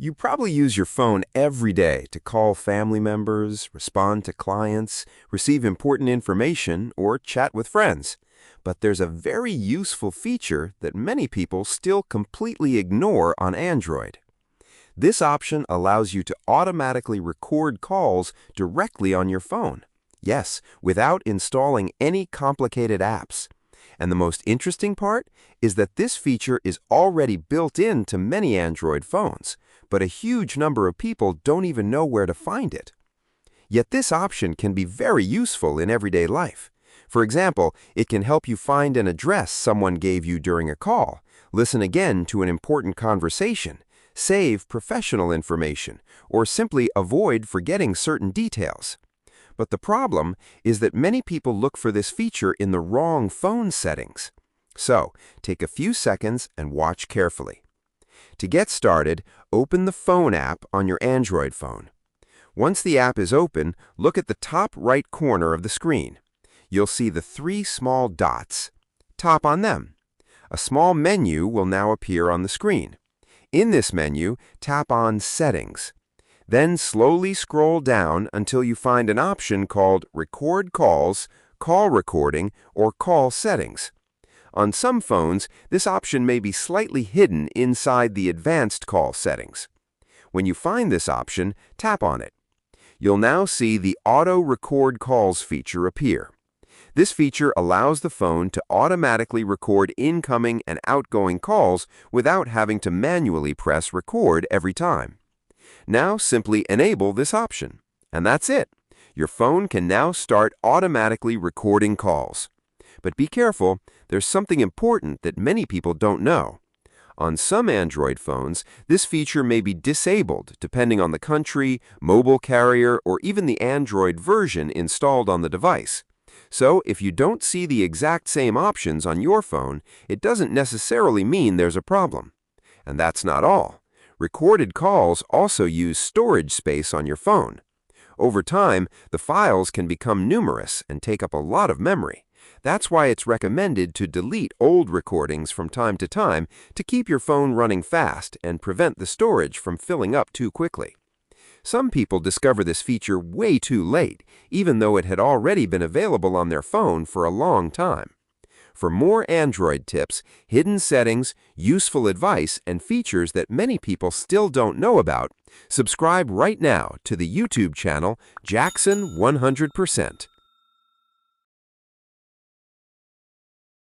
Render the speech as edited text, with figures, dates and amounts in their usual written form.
You probably use your phone every day to call family members, respond to clients, receive important information, or chat with friends. But there's a very useful feature that many people still completely ignore on Android. This option allows you to automatically record calls directly on your phone. Yes, without installing any complicated apps. And the most interesting part is that this feature is already built into many Android phones, but a huge number of people don't even know where to find it. Yet this option can be very useful in everyday life. For example, it can help you find an address someone gave you during a call, listen again to an important conversation, save professional information, or simply avoid forgetting certain details. But the problem is that many people look for this feature in the wrong phone settings. So, take a few seconds and watch carefully. To get started, open the Phone app on your Android phone. Once the app is open, look at the top right corner of the screen. You'll see the three small dots. Tap on them. A small menu will now appear on the screen. In this menu, tap on Settings. Then slowly scroll down until you find an option called Record Calls, Call Recording, or Call Settings. On some phones, this option may be slightly hidden inside the Advanced Call settings. When you find this option, tap on it. You'll now see the Auto Record Calls feature appear. This feature allows the phone to automatically record incoming and outgoing calls without having to manually press record every time. Now simply enable this option. And that's it. Your phone can now start automatically recording calls. But be careful, there's something important that many people don't know. On some Android phones, this feature may be disabled depending on the country, mobile carrier, or even the Android version installed on the device. So if you don't see the exact same options on your phone, it doesn't necessarily mean there's a problem. And that's not all. Recorded calls also use storage space on your phone. Over time, the files can become numerous and take up a lot of memory. That's why it's recommended to delete old recordings from time to keep your phone running fast and prevent the storage from filling up too quickly. Some people discover this feature way too late, even though it had already been available on their phone for a long time. For more Android tips, hidden settings, useful advice, and features that many people still don't know about, subscribe right now to the YouTube channel Jackson 100%.